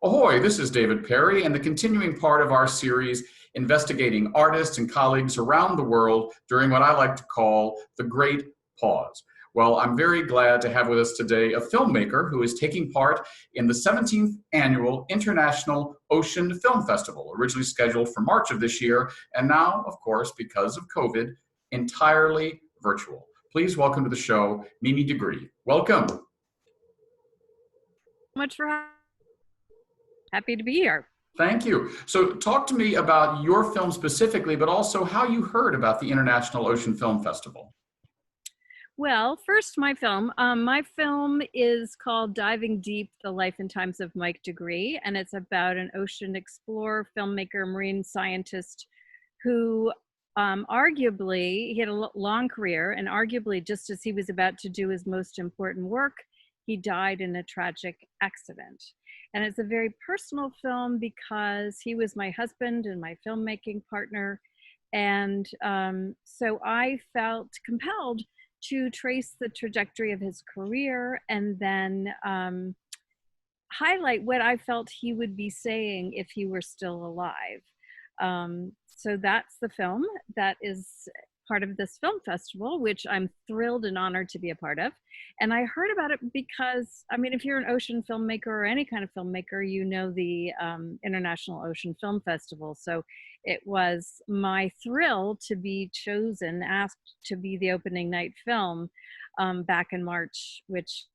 Ahoy, this is David Perry and the continuing part of our series investigating artists and colleagues around the world during what I like to call the Great Pause. Well, I'm very glad to have with us today a filmmaker who is taking part in the 17th Annual International Ocean Film Festival, originally scheduled for March of this year, and now, of course, because of COVID, entirely virtual. Please welcome to the show, Mimi deGruy. Welcome. Much for happy to be here. Thank you. So talk to me about your film specifically, but also how you heard about the International Ocean Film Festival. Well, first, my film. My film is called Diving Deep, The Life and Times of Mike deGruy, and it's about an ocean explorer, filmmaker, marine scientist who arguably, he had a long career, and arguably just as he was about to do his most important work, he died in a tragic accident. And it's a very personal film because he was my husband and my filmmaking partner. And so I felt compelled to trace the trajectory of his career and then highlight what I felt he would be saying if he were still alive. So that's the film that is part of this film festival, which I'm thrilled and honored to be a part of. And I heard about it because, I mean, if you're an ocean filmmaker or any kind of filmmaker, you know the International Ocean Film Festival. So it was my thrill to be chosen, asked to be the opening night film back in March, which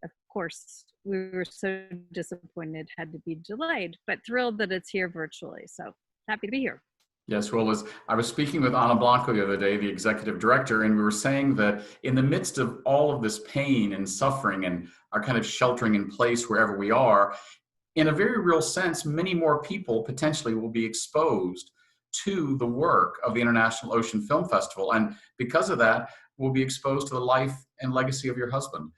of course we were so disappointed had to be delayed, but thrilled that it's here virtually. So happy to be here. Yes, well, as I was speaking with Ana Blanco the other day, the executive director, and we were saying that in the midst of all of this pain and suffering and our kind of sheltering in place wherever we are, in a very real sense, many more people potentially will be exposed to the work of the International Ocean Film Festival. And because of that, will be exposed to the life and legacy of your husband.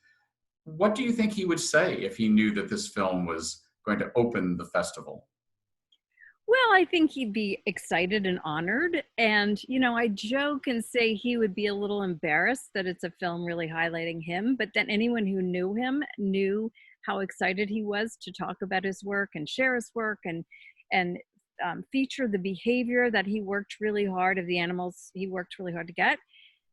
What do you think he would say if he knew that this film was going to open the festival? Well, I think he'd be excited and honored. And, you know, I joke and say he would be a little embarrassed that it's a film really highlighting him. But then anyone who knew him knew how excited he was to talk about his work and share his work and feature the behavior that he worked really hard of the animals he worked really hard to get.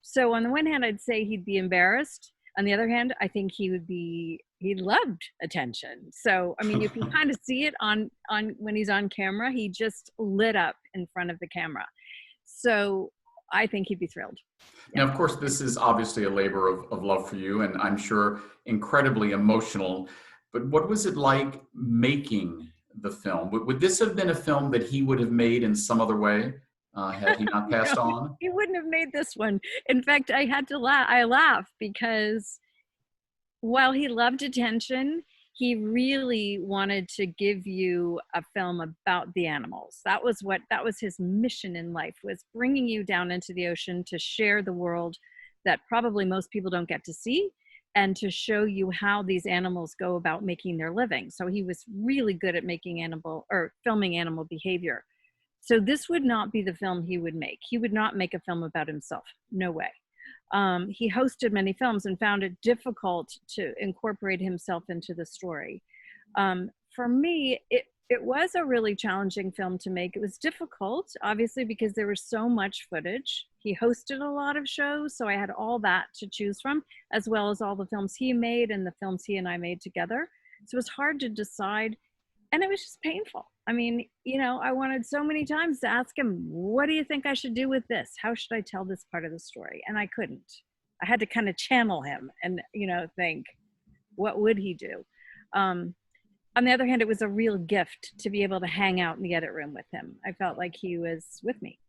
So on the one hand, I'd say he'd be embarrassed. On the other hand, I think he loved attention. So, I mean, you can kind of see it on when he's on camera, he just lit up in front of the camera. So I think he'd be thrilled. Now, of course, this is obviously a labor of love for you, and I'm sure incredibly emotional, but what was it like making the film? Would this have been a film that he would have made in some other way? Had he not passed on? He wouldn't have made this one. In fact, I had to laugh. I laugh because while he loved attention, he really wanted to give you a film about the animals. That was his mission in life, was bringing you down into the ocean to share the world that probably most people don't get to see, and to show you how these animals go about making their living. So he was really good at filming animal behavior. So this would not be the film he would make. He would not make a film about himself. No way. He hosted many films and found it difficult to incorporate himself into the story. For me, it was a really challenging film to make. It was difficult, obviously, because there was so much footage. He hosted a lot of shows, so I had all that to choose from, as well as all the films he made and the films he and I made together. So it was hard to decide. And it was just painful. I mean, you know, I wanted so many times to ask him, what do you think I should do with this? How should I tell this part of the story? And I couldn't. I had to kind of channel him and, you know, think, what would he do? On the other hand, it was a real gift to be able to hang out in the edit room with him. I felt like he was with me.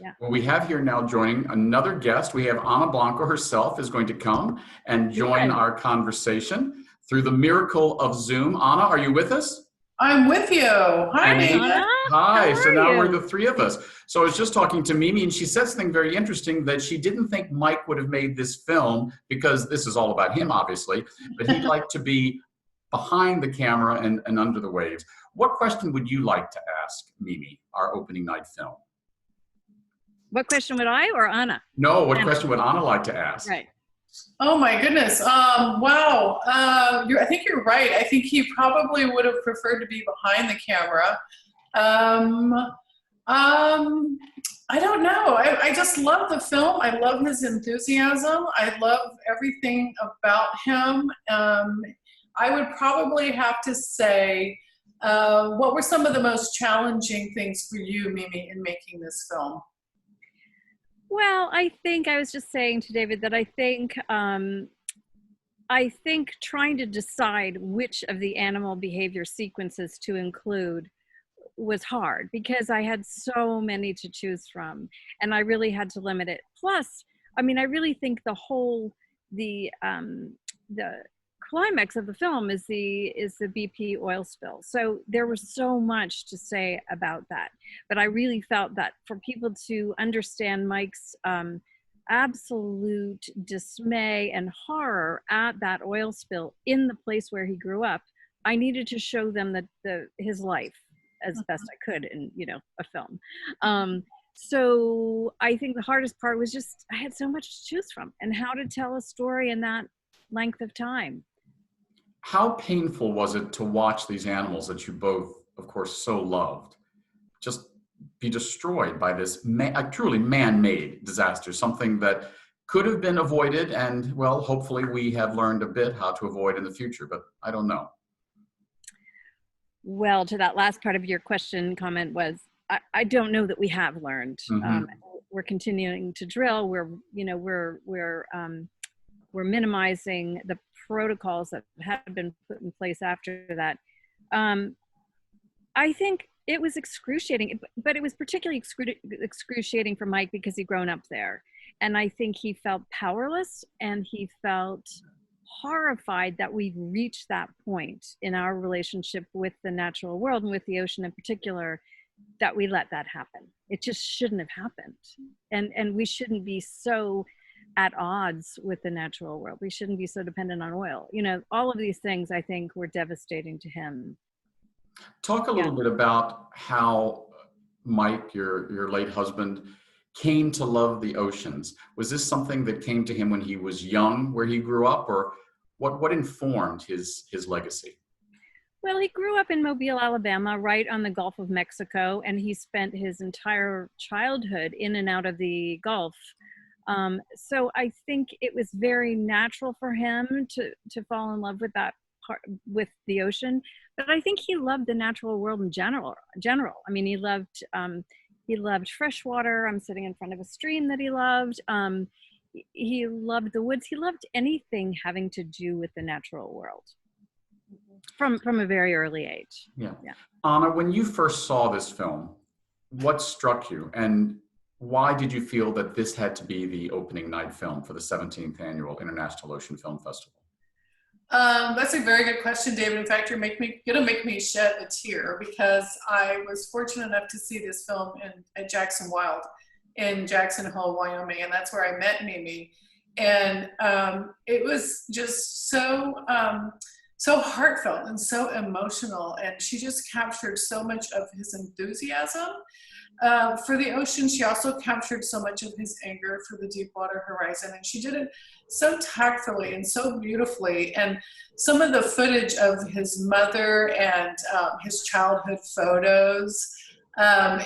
Yeah. Well, we have here now joining another guest. We have Ana Blanco herself is going to come and join our conversation through the miracle of Zoom. Ana, are you with us? I'm with you. Hi, David. Hi. So now we're the three of us. So I was just talking to Mimi, and she said something very interesting, that she didn't think Mike would have made this film because this is all about him, obviously, but he'd like to be behind the camera and under the waves. What question would you like to ask Mimi, our opening night film? What question would I or Ana? No, what question would Ana like to ask? Right. Oh my goodness. Wow. I think you're right. I think he probably would have preferred to be behind the camera. Um, I don't know. I just love the film. I love his enthusiasm. I love everything about him. I would probably have to say, what were some of the most challenging things for you, Mimi, in making this film? Well, I think I was just saying to David that I think trying to decide which of the animal behavior sequences to include was hard because I had so many to choose from, and I really had to limit it. Plus, I mean, I really think the climax of the film is the BP oil spill. So there was so much to say about that, but I really felt that for people to understand Mike's absolute dismay and horror at that oil spill in the place where he grew up, I needed to show them his life as best I could in, a film. So I think the hardest part was just, I had so much to choose from and how to tell a story in that length of time. How painful was it to watch these animals that you both, of course, so loved, just be destroyed by this truly man-made disaster, something that could have been avoided, and, well, hopefully we have learned a bit how to avoid in the future, but I don't know. Well, to that last part of your comment was, I don't know that we have learned. Mm-hmm. We're continuing to drill. We're minimizing the protocols that had been put in place after that. I think it was excruciating, but it was particularly excruciating for Mike because he'd grown up there. And I think he felt powerless and he felt horrified that we've reached that point in our relationship with the natural world and with the ocean in particular, that we let that happen. It just shouldn't have happened. And we shouldn't be so at odds with the natural world. We shouldn't be so dependent on oil. All of these things I think were devastating to him. Talk a little bit about how Mike, your late husband, came to love the oceans. Was this something that came to him when he was young, where he grew up, or what informed his legacy? Well, he grew up in Mobile, Alabama, right on the Gulf of Mexico, and he spent his entire childhood in and out of the Gulf. So I think it was very natural for him to fall in love with that part, with the ocean. But I think he loved the natural world in general. I mean, he loved fresh water. I'm sitting in front of a stream that he loved. He loved the woods. He loved anything having to do with the natural world from a very early age. Yeah. Ana, when you first saw this film, what struck you, and why did you feel that this had to be the opening night film for the 17th Annual International Ocean Film Festival? That's a very good question, David. In fact, you're gonna make me shed a tear because I was fortunate enough to see this film at Jackson Wild in Jackson Hole, Wyoming, and that's where I met Mimi. And it was just so heartfelt and so emotional, and she just captured so much of his enthusiasm for the ocean. She also captured so much of his anger for the Deepwater Horizon, and she did it so tactfully and so beautifully. And some of the footage of his mother and his childhood photos,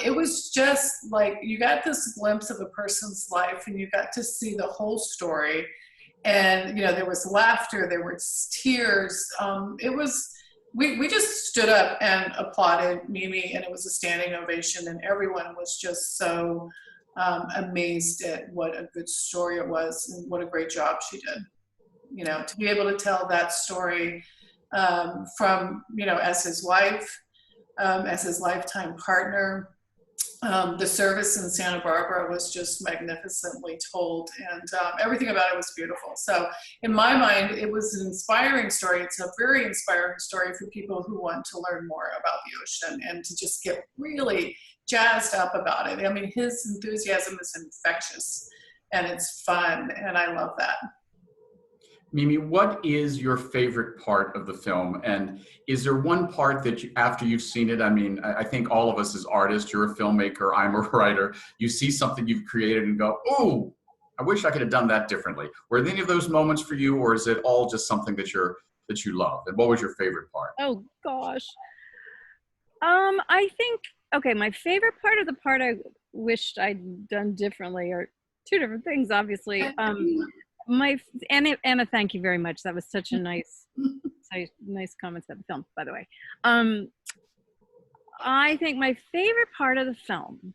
it was just like you got this glimpse of a person's life and you got to see the whole story. And there was laughter, there were tears. We just stood up and applauded Mimi, and it was a standing ovation, and everyone was just so amazed at what a good story it was and what a great job she did. To be able to tell that story from, as his wife, as his lifetime partner. The service in Santa Barbara was just magnificently told, and everything about it was beautiful. So in my mind, it was an inspiring story. It's a very inspiring story for people who want to learn more about the ocean and to just get really jazzed up about it. I mean, his enthusiasm is infectious and it's fun, and I love that. Mimi, what is your favorite part of the film? And is there one part that after you've seen it, I mean, I think all of us as artists, you're a filmmaker, I'm a writer, you see something you've created and go, oh, I wish I could have done that differently. Were there any of those moments for you, or is it all just something that you love? And what was your favorite part? Oh gosh. I think, okay, my favorite part of the part I wished I'd done differently are two different things, obviously. Anna, thank you very much. That was such a nice comments about the film, by the way. I think my favorite part of the film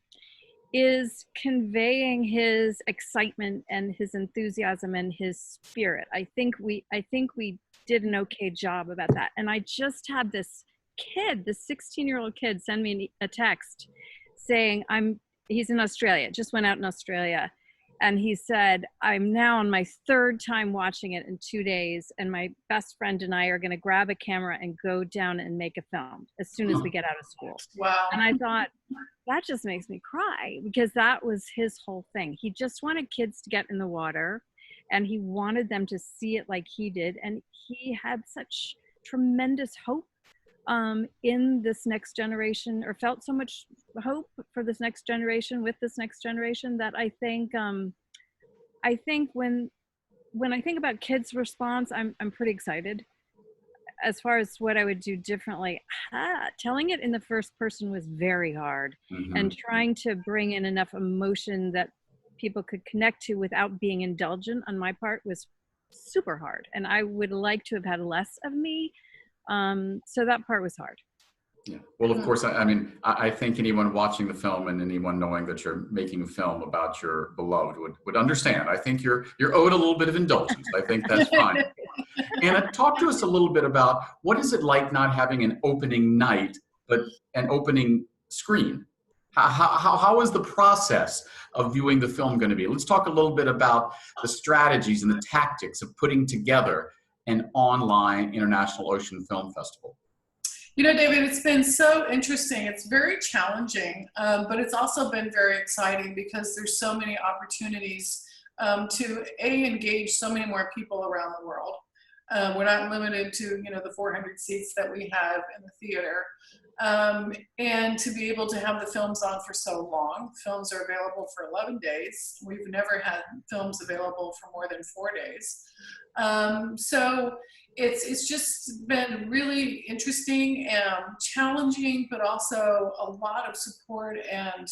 is conveying his excitement and his enthusiasm and his spirit. I think we did an okay job about that. And I just had this 16-year-old kid send me a text saying he's in Australia, just went out in Australia. And he said, I'm now on my third time watching it in 2 days. And my best friend and I are going to grab a camera and go down and make a film as soon as we get out of school. Wow. And I thought, that just makes me cry, because that was his whole thing. He just wanted kids to get in the water, and he wanted them to see it like he did. And he had such tremendous hope in this next generation, or felt so much hope for this next generation with this next generation, that I think when I think about kids' response, I'm pretty excited. As far as what I would do differently, telling it in the first person was very hard, and trying to bring in enough emotion that people could connect to without being indulgent on my part was super hard. And I would like to have had less of me. So that part was hard. Yeah. Well, of course, I think anyone watching the film and anyone knowing that you're making a film about your beloved would understand. I think you're owed a little bit of indulgence. I think that's fine. Anna, talk to us a little bit about what is it like not having an opening night, but an opening screen? How is the process of viewing the film going to be? Let's talk a little bit about the strategies and the tactics of putting together an online International Ocean Film Festival. You know, David, it's been so interesting. It's very challenging, but it's also been very exciting because there's so many opportunities to engage so many more people around the world. We're not limited to, the 400 seats that we have in the theater. And to be able to have the films on for so long. Films are available for 11 days. We've never had films available for more than 4 days. So it's just been really interesting and challenging, but also a lot of support. And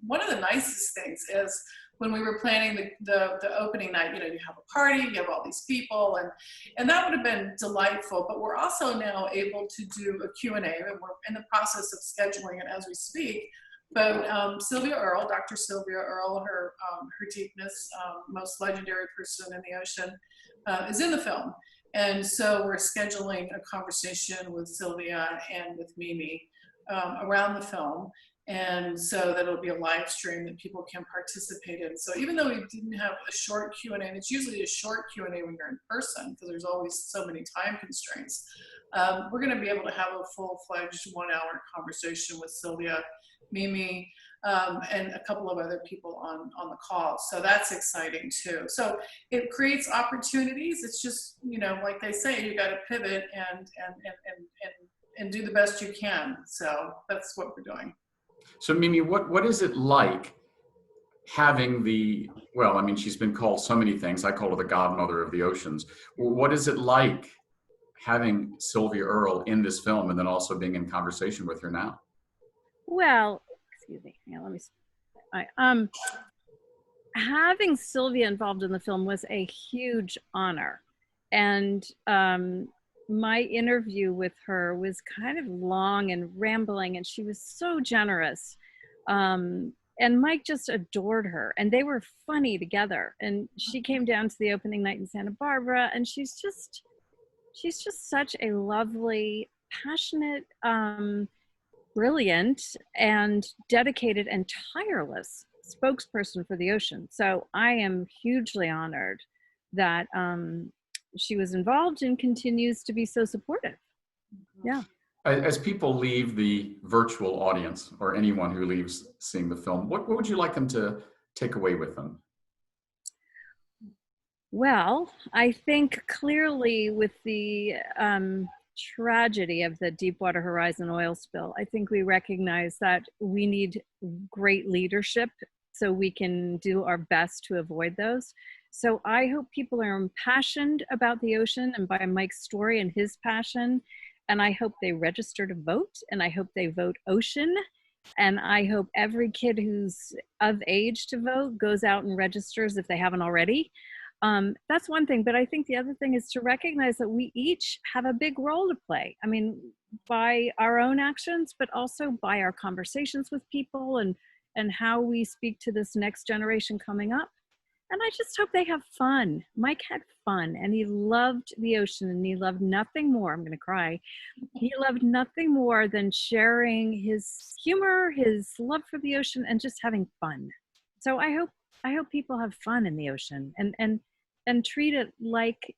one of the nicest things is when we were planning the opening night, you have a party, you have all these people, and that would have been delightful. But we're also now able to do a Q&A, and we're in the process of scheduling it as we speak. But Sylvia Earle, Dr. Sylvia Earle, her deepness, most legendary person in the ocean, is in the film. And so we're scheduling a conversation with Sylvia and with Mimi around the film. And so that'll be a live stream that people can participate in. So even though we didn't have a short Q&A, and it's usually a short Q&A when you're in person, because there's always so many time constraints, we're going to be able to have a full-fledged 1-hour conversation with Sylvia, Mimi, and a couple of other people on the call. So that's exciting too. So it creates opportunities. It's just, like they say, you got to pivot and do the best you can. So that's what we're doing. So Mimi, what is it like having she's been called so many things. I call her the godmother of the oceans. What is it like having Sylvia Earle in this film and then also being in conversation with her now? Well, excuse me. Yeah, let me. Having Sylvia involved in the film was a huge honor, and my interview with her was kind of long and rambling, and she was so generous. And Mike just adored her, and they were funny together. And she came down to the opening night in Santa Barbara, and she's just such a lovely, passionate, brilliant, and dedicated and tireless spokesperson for the ocean. So I am hugely honored that she was involved and continues to be so supportive. Yeah. As people leave the virtual audience, or anyone who leaves seeing the film, what would you like them to take away with them? Well, I think clearly with the tragedy of the Deepwater Horizon oil spill, I think we recognize that we need great leadership so we can do our best to avoid those. So I hope people are impassioned about the ocean and by Mike's story and his passion. And I hope they register to vote, and I hope they vote ocean. And I hope every kid who's of age to vote goes out and registers if they haven't already. That's one thing, but I think the other thing is to recognize that we each have a big role to play. I mean, by our own actions, but also by our conversations with people and how we speak to this next generation coming up. And I just hope they have fun. Mike had fun, and he loved the ocean, and he loved nothing more. I'm going to cry. He loved nothing more than sharing his humor, his love for the ocean, and just having fun. So I hope people have fun in the ocean and treat it like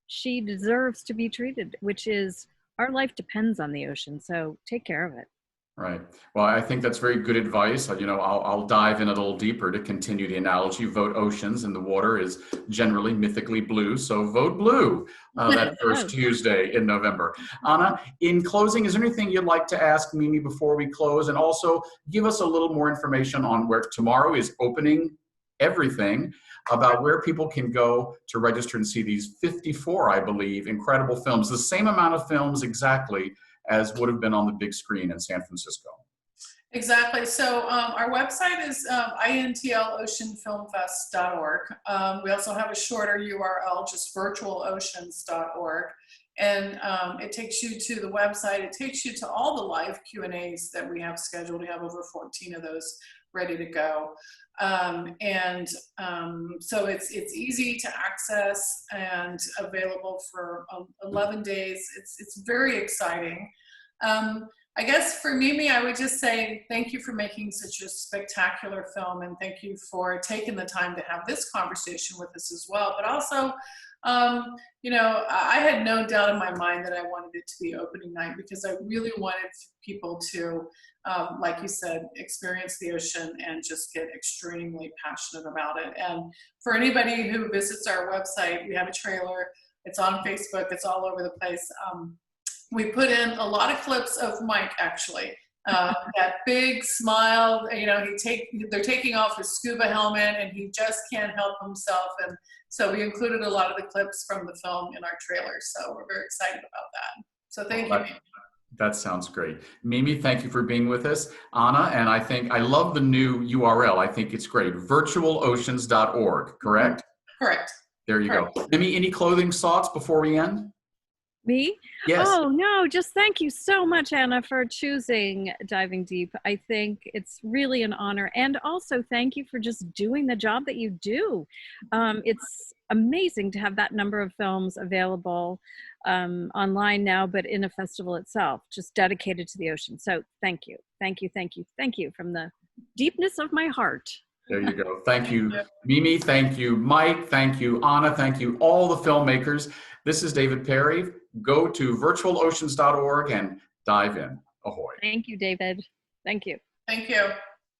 she deserves to be treated, which is our life depends on the ocean. So take care of it. Right. Well, I think that's very good advice. You know, I'll dive in a little deeper to continue the analogy. Vote oceans, and the water is generally mythically blue. So vote blue that first Tuesday in November. Ana, in closing, is there anything you'd like to ask Mimi before we close? And also give us a little more information on where tomorrow is opening everything, about where people can go to register and see these 54, I believe, incredible films, the same amount of films exactly as would have been on the big screen in San Francisco. Exactly. So our website is intloceanfilmfest.org. We also have a shorter URL, just virtualoceans.org. And it takes you to the website. It takes you to all the live Q&As that we have scheduled. We have over 14 of those ready to go. So it's easy to access and available for 11 days. It's very exciting. I guess for Mimi, I would just say thank you for making such a spectacular film, and thank you for taking the time to have this conversation with us as well. But also, you know, I had no doubt in my mind that I wanted it to be opening night, because I really wanted people to, like you said, experience the ocean and just get extremely passionate about it. And for anybody who visits our website, we have a trailer. It's on Facebook. It's all over the place. We put in a lot of clips of Mike, actually. That big smile, you know, they're taking off his scuba helmet and he just can't help himself. And so we included a lot of the clips from the film in our trailer. So we're very excited about that. So thank you, Mimi. That sounds great. Mimi, thank you for being with us. Ana, and I love the new URL. I think it's great. virtualoceans.org, correct? Correct. There you go. Mimi, any closing thoughts before we end? Me? Yes. Oh, no, just thank you so much, Ana, for choosing Diving Deep. I think it's really an honor. And also thank you for just doing the job that you do. It's amazing to have that number of films available online now, but in a festival itself, just dedicated to the ocean. So thank you. Thank you, thank you, thank you from the deepness of my heart. There you go. Thank you, Mimi. Thank you, Mike. Thank you, Ana. Thank you, all the filmmakers. This is David Perry. Go to virtualoceans.org and dive in. Ahoy. Thank you, David. Thank you. Thank you.